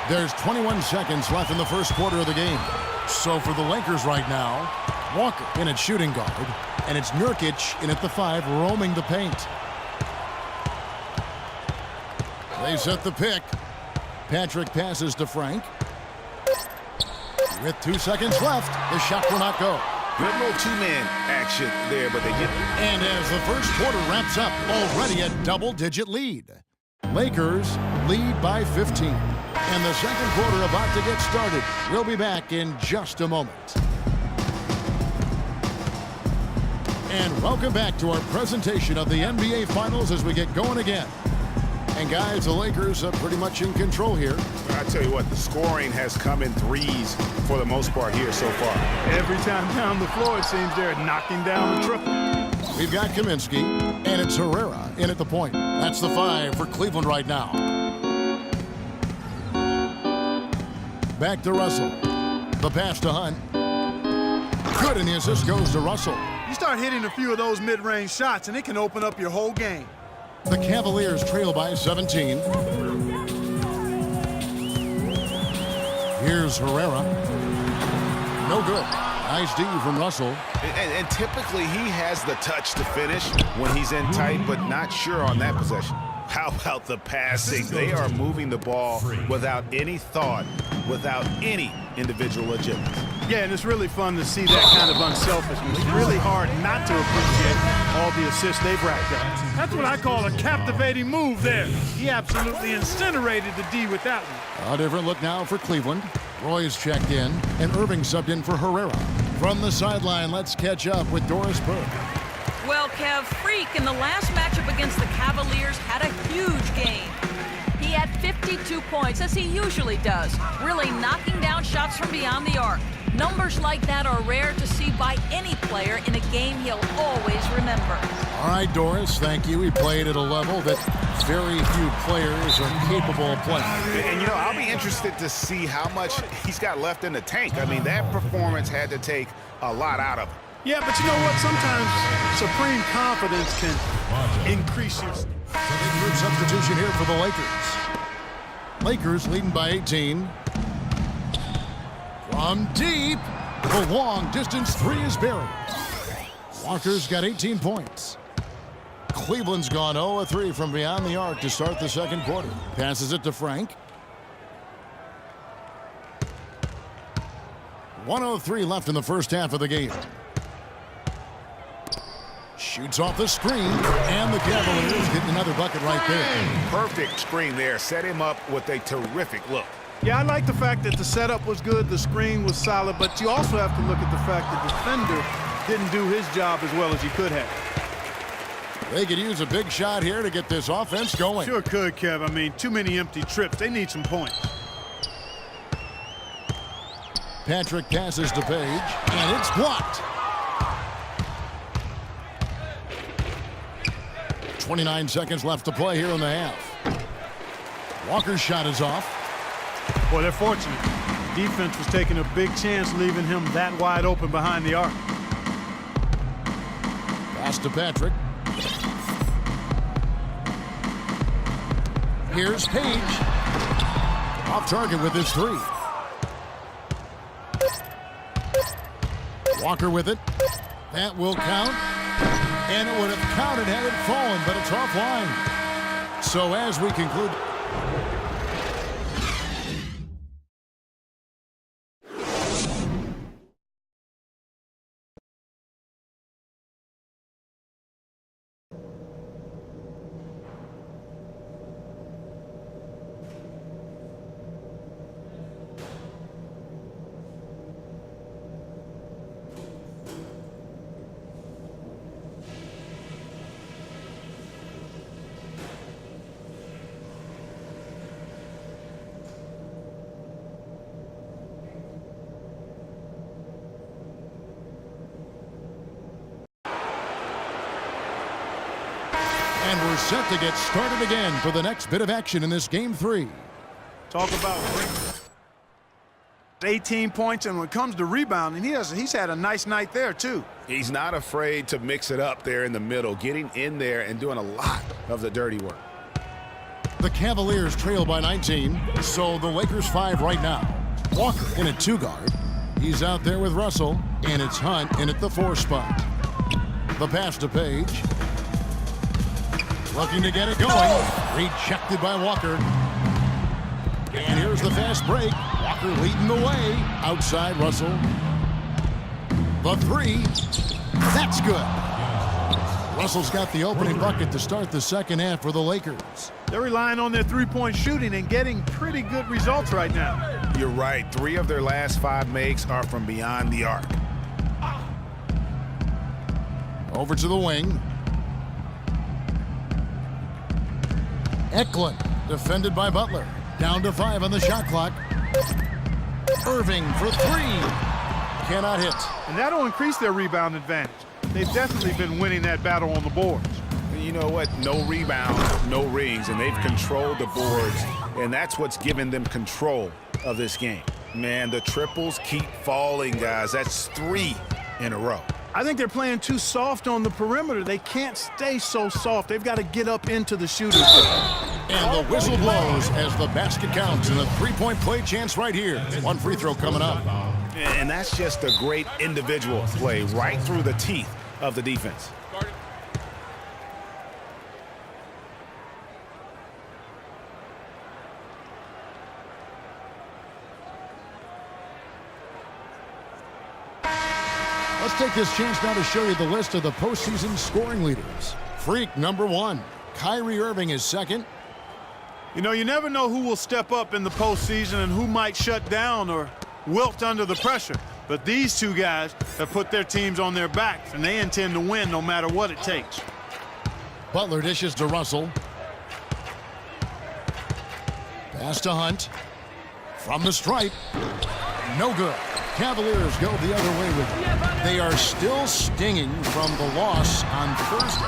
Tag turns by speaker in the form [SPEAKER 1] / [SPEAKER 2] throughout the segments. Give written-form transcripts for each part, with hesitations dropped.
[SPEAKER 1] There's 21 seconds left in the first quarter of the game. So for the Lakers right now, Walker in at shooting guard, and it's Nurkic in at the 5 roaming the paint. They set the pick. Patrick passes to Frank. With 2 seconds left, the shot will not go.
[SPEAKER 2] Good little two-man action there, but they get it.
[SPEAKER 1] And as the first quarter wraps up, already a double-digit lead. Lakers lead by 15. And the second quarter about to get started. We'll be back in just a moment. And welcome back to our presentation of the NBA Finals as we get going again. And guys, the Lakers are pretty much in control here.
[SPEAKER 2] I tell you what, the scoring has come in threes for the most part here so far.
[SPEAKER 3] Every time down the floor, it seems they're knocking down the triple.
[SPEAKER 1] We've got Kaminsky, and it's Herrera in at the point. That's the 5 for Cleveland right now. Back to Russell. The pass to Hunt. Good, and the assist goes to Russell.
[SPEAKER 3] You start hitting a few of those mid-range shots, and it can open up your whole game.
[SPEAKER 1] The Cavaliers trail by 17. Here's Herrera. No good. Nice D from Russell.
[SPEAKER 2] And typically he has the touch to finish when he's in tight, but not sure on that possession. How about the passing? They are moving the ball without any thought, without any individual agility.
[SPEAKER 3] Yeah, and it's really fun to see that kind of unselfishness. It's really hard not to appreciate all the assists they've racked up. That's what I call a captivating move there. He absolutely incinerated the D with that one.
[SPEAKER 1] A different look now for Cleveland. Roy's checked in, and Irving subbed in for Herrera. From the sideline, let's catch up with Doris Burke.
[SPEAKER 4] Well, Kev, Freak in the last matchup against the Cavaliers had a huge game. He had 52 points, as he usually does, really knocking down shots from beyond the arc. Numbers like that are rare to see by any player in a game he'll always remember.
[SPEAKER 1] All right, Doris, thank you. He played at a level that very few players are capable of playing.
[SPEAKER 2] And, you know, I'll be interested to see how much he's got left in the tank. I mean, that performance had to take a lot out of him.
[SPEAKER 3] Yeah, but you know what? Sometimes supreme confidence can increase your...
[SPEAKER 1] Big group substitution here for the Lakers. Lakers leading by 18. From deep, the long-distance 3 is buried. Walker's got 18 points. Cleveland's gone 0-3 from beyond the arc to start the second quarter. Passes it to Frank. 1:03 left in the first half of the game. Shoots off the screen, and the Cavaliers get another bucket right there.
[SPEAKER 2] Perfect screen there. Set him up with a terrific look.
[SPEAKER 3] Yeah, I like the fact that the setup was good, the screen was solid, but you also have to look at the fact that the defender didn't do his job as well as he could have.
[SPEAKER 1] They could use a big shot here to get this offense going.
[SPEAKER 3] Sure could, Kev. I mean, too many empty trips. They need some points.
[SPEAKER 1] Patrick passes to Page, and it's blocked. 29 seconds left to play here in the half. Walker's shot is off.
[SPEAKER 3] Boy, they're fortunate. Defense was taking a big chance leaving him that wide open behind the arc.
[SPEAKER 1] Pass to Patrick. Here's Page. Off target with his 3. Walker with it. That will count. And it would have counted had it fallen, but it's offline. So as we conclude... And we're set to get started again for the next bit of action in this Game 3.
[SPEAKER 3] Talk about 18 points, and when it comes to rebounding, he's had a nice night there, too.
[SPEAKER 2] He's not afraid to mix it up there in the middle, getting in there and doing a lot of the dirty work.
[SPEAKER 1] The Cavaliers trail by 19, so the Lakers 5 right now. Walker in at 2 guard. He's out there with Russell, and it's Hunt in at the 4 spot. The pass to Page. Looking to get it going. Rejected by Walker. And here's the fast break. Walker leading the way. Outside Russell. The 3. That's good. Russell's got the opening bucket to start the second half for the Lakers.
[SPEAKER 3] They're relying on their three-point shooting and getting pretty good results right now.
[SPEAKER 2] You're right. 3 of their last 5 makes are from beyond the arc.
[SPEAKER 1] Over to the wing. Eklund, defended by Butler. Down to 5 on the shot clock. Irving for 3. Cannot hit.
[SPEAKER 3] And that'll increase their rebound advantage. They've definitely been winning that battle on the boards.
[SPEAKER 2] You know what? No rebounds, no rings, and they've controlled the boards, and that's what's given them control of this game. Man, the triples keep falling, guys. That's 3 in a row.
[SPEAKER 3] I think they're playing too soft on the perimeter. They can't stay so soft. They've got to get up into the shooters.
[SPEAKER 1] And the whistle blows as the basket counts, and a 3-point play chance right here. 1 free throw coming up.
[SPEAKER 2] And that's just a great individual play right through the teeth of the defense.
[SPEAKER 1] Let's take this chance now to show you the list of the postseason scoring leaders. Freak number 1. Kyrie Irving is second.
[SPEAKER 3] You know, you never know who will step up in the postseason and who might shut down or wilt under the pressure. But these 2 guys have put their teams on their backs, and they intend to win no matter what it takes.
[SPEAKER 1] Butler dishes to Russell. Pass to Hunt. From the stripe. No good. Cavaliers go the other way with it. They are still stinging from the loss on Thursday.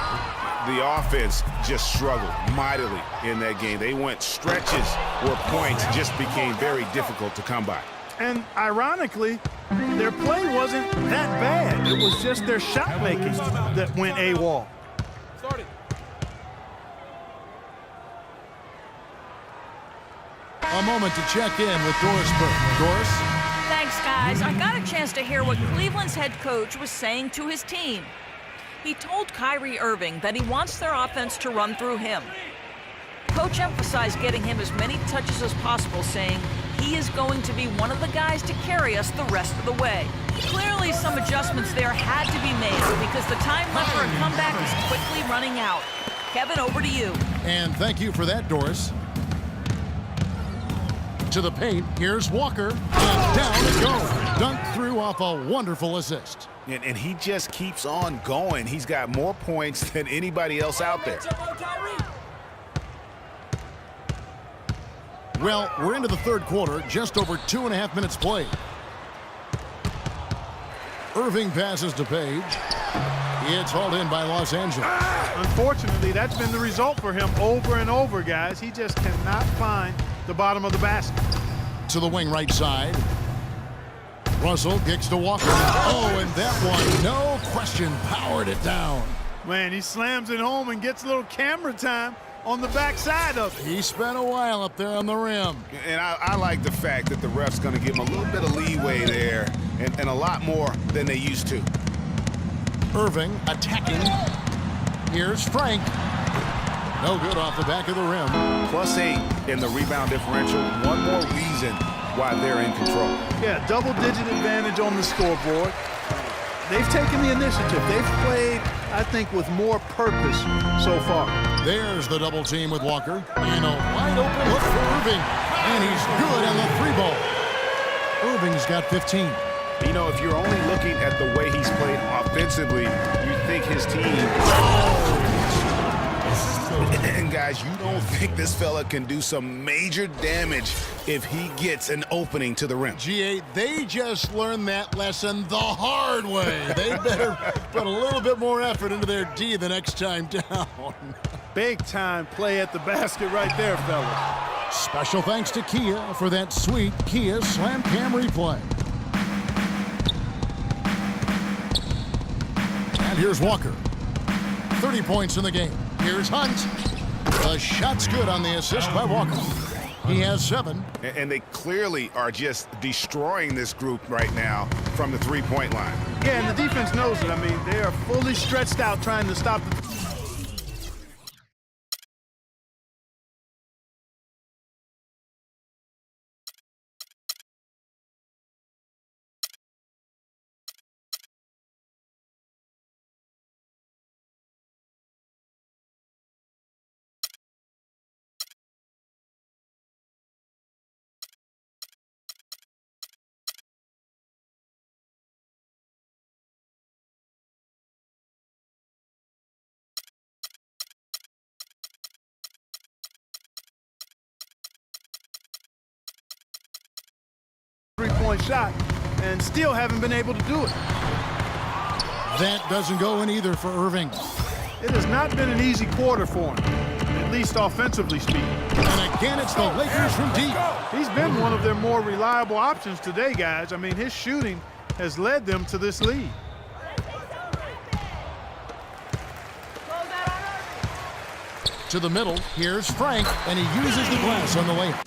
[SPEAKER 2] The offense just struggled mightily in that game. They went stretches where points just became very difficult to come by.
[SPEAKER 3] And ironically, their play wasn't that bad. It was just their shot making that went AWOL.
[SPEAKER 1] A moment to check in with Doris Burke. Doris?
[SPEAKER 4] Thanks, guys. I got a chance to hear what Cleveland's head coach was saying to his team. He told Kyrie Irving that he wants their offense to run through him. Coach emphasized getting him as many touches as possible, saying he is going to be one of the guys to carry us the rest of the way. Clearly, some adjustments there had to be made because the time left for a comeback is quickly running out. Kevin, over to you.
[SPEAKER 1] And thank you for that, Doris. To the paint, here's Walker, and down it goes. Dunked through off a wonderful assist.
[SPEAKER 2] And he just keeps on going. He's got more points than anybody else out there.
[SPEAKER 1] Well, we're into the third quarter, just over 2.5 minutes played. Irving passes to Page. It's hauled in by Los Angeles.
[SPEAKER 3] Unfortunately, that's been the result for him over and over, guys. He just cannot find the bottom of the basket.
[SPEAKER 1] To the wing right side. Russell kicks to Walker. Oh, and that one, no question, powered it down.
[SPEAKER 3] Man, he slams it home and gets a little camera time on the backside of it.
[SPEAKER 1] He spent a while up there on the rim.
[SPEAKER 2] And I like the fact that the ref's going to give him a little bit of leeway there and a lot more than they used to.
[SPEAKER 1] Irving attacking. Here's Frank. No good off the back of the rim.
[SPEAKER 2] +8 in the rebound differential. One more reason why they're in control.
[SPEAKER 3] Yeah, double-digit advantage on the scoreboard. They've taken the initiative. They've played, I think, with more purpose so far.
[SPEAKER 1] There's the double team with Walker. And a wide open look for Irving. And he's good on the 3-ball. Irving's got 15.
[SPEAKER 2] You know, if you're only looking at the way he's played offensively, you think his team... And guys, you don't think this fella can do some major damage if he gets an opening to the rim.
[SPEAKER 1] G8, they just learned that lesson the hard way. They better put a little bit more effort into their D the next time down.
[SPEAKER 3] Big time play at the basket right there, fellas.
[SPEAKER 1] Special thanks to Kia for that sweet Kia Slam Cam replay. And here's Walker. 30 points in the game. Here's Hunt. The shot's good on the assist by Walker. He has 7.
[SPEAKER 2] And they clearly are just destroying this group right now from the three-point line.
[SPEAKER 3] Yeah, and the defense knows it. I mean, they are fully stretched out trying to stop the... three-point shot and still haven't been able to do it.
[SPEAKER 1] That doesn't go in either for Irving.
[SPEAKER 3] It has not been an easy quarter for him, at least offensively speaking.
[SPEAKER 1] And again, it's the Lakers from deep.
[SPEAKER 3] He's been one of their more reliable options today, guys. I mean, his shooting has led them to this lead.
[SPEAKER 1] To the middle, here's Frank, and he uses the glass on the layup.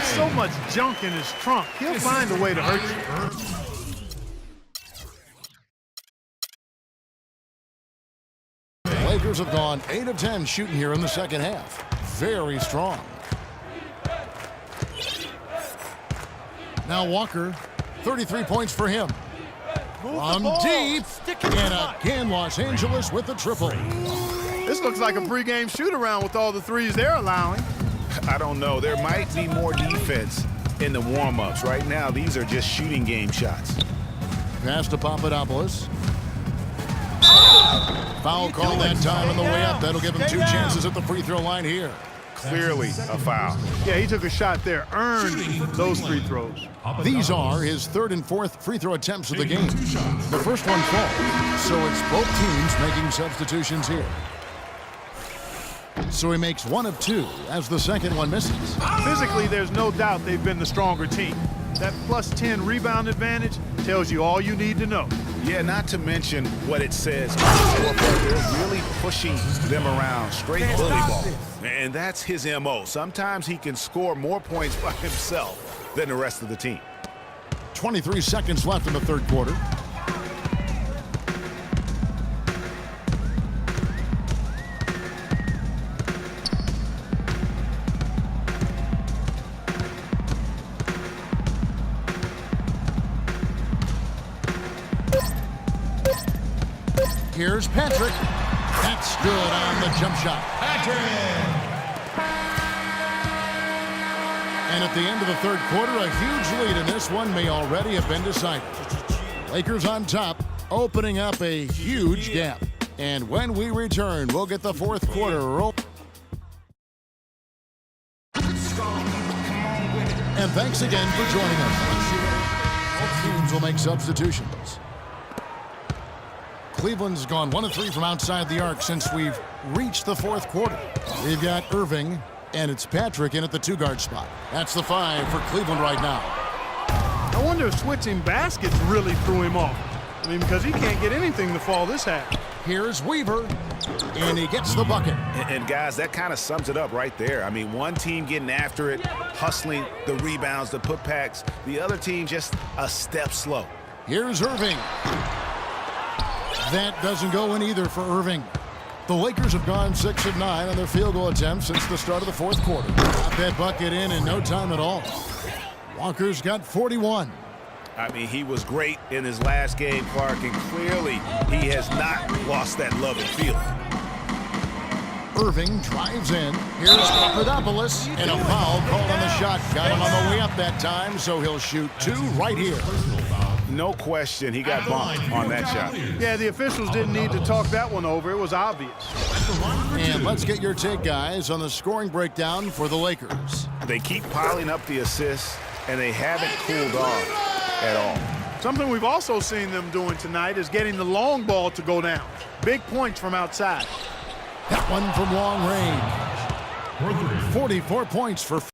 [SPEAKER 3] So much junk in his trunk. He'll find a way to hurt
[SPEAKER 1] you. The Lakers have gone 8 of 10 shooting here in the second half. Very strong. Now Walker, 33 points for him. From deep, and again Los Angeles with the triple.
[SPEAKER 3] This looks like a pregame shoot-around with all the threes they're allowing.
[SPEAKER 2] I don't know. There might be more defense in the warm-ups. Right now, these are just shooting game shots.
[SPEAKER 1] Pass to Papadopoulos. Foul call that time on the way up. That'll give him 2 chances at the free throw line here.
[SPEAKER 2] Clearly a foul.
[SPEAKER 3] Yeah, he took a shot there, earned those free throws.
[SPEAKER 1] These are his 3rd and 4th free throw attempts of the game. The first one falls, so it's both teams making substitutions here. So he makes 1 of 2 as the second one misses.
[SPEAKER 3] Physically, there's no doubt they've been the stronger team. That plus 10 rebound advantage tells you all you need to know.
[SPEAKER 2] Yeah, not to mention what it says. They're really pushing them around, straight bully ball. And that's his MO. Sometimes he can score more points by himself than the rest of the team.
[SPEAKER 1] 23 seconds left in the third quarter. Here's Patrick. That's good on the jump shot. Patrick! And at the end of the third quarter, a huge lead in this one may already have been decided. Lakers on top, opening up a huge gap. And when we return, we'll get the fourth quarter roll. And thanks again for joining us. Both teams will make substitutions. Cleveland's gone 1 of 3 from outside the arc since we've reached the fourth quarter. We've got Irving, and it's Patrick in at the 2-guard spot. That's the 5 for Cleveland right now.
[SPEAKER 3] I wonder if switching baskets really threw him off. I mean, because he can't get anything to fall this half.
[SPEAKER 1] Here's Weaver, and he gets the bucket.
[SPEAKER 2] And guys, that kind of sums it up right there. I mean, one team getting after it, hustling the rebounds, the putbacks. The other team just a step slow.
[SPEAKER 1] Here's Irving. That doesn't go in either for Irving. The Lakers have gone 6 of 9 on their field goal attempts since the start of the fourth quarter. Got that bucket in no time at all. Walker's got 41.
[SPEAKER 2] I mean, he was great in his last game, Clark, and clearly he has not lost that love and feeling.
[SPEAKER 1] Irving drives in. Here's Papadopoulos, and a foul called on the shot. Got him on the way up that time, so he'll shoot 2 right here.
[SPEAKER 2] No question, he got bumped on that shot.
[SPEAKER 3] Yeah, the officials didn't need to talk that one over. It was obvious.
[SPEAKER 1] And let's get your take, guys, on the scoring breakdown for the Lakers.
[SPEAKER 2] They keep piling up the assists, and they haven't cooled off at all.
[SPEAKER 3] Something we've also seen them doing tonight is getting the long ball to go down. Big points from outside.
[SPEAKER 1] That one from long range. 44 points for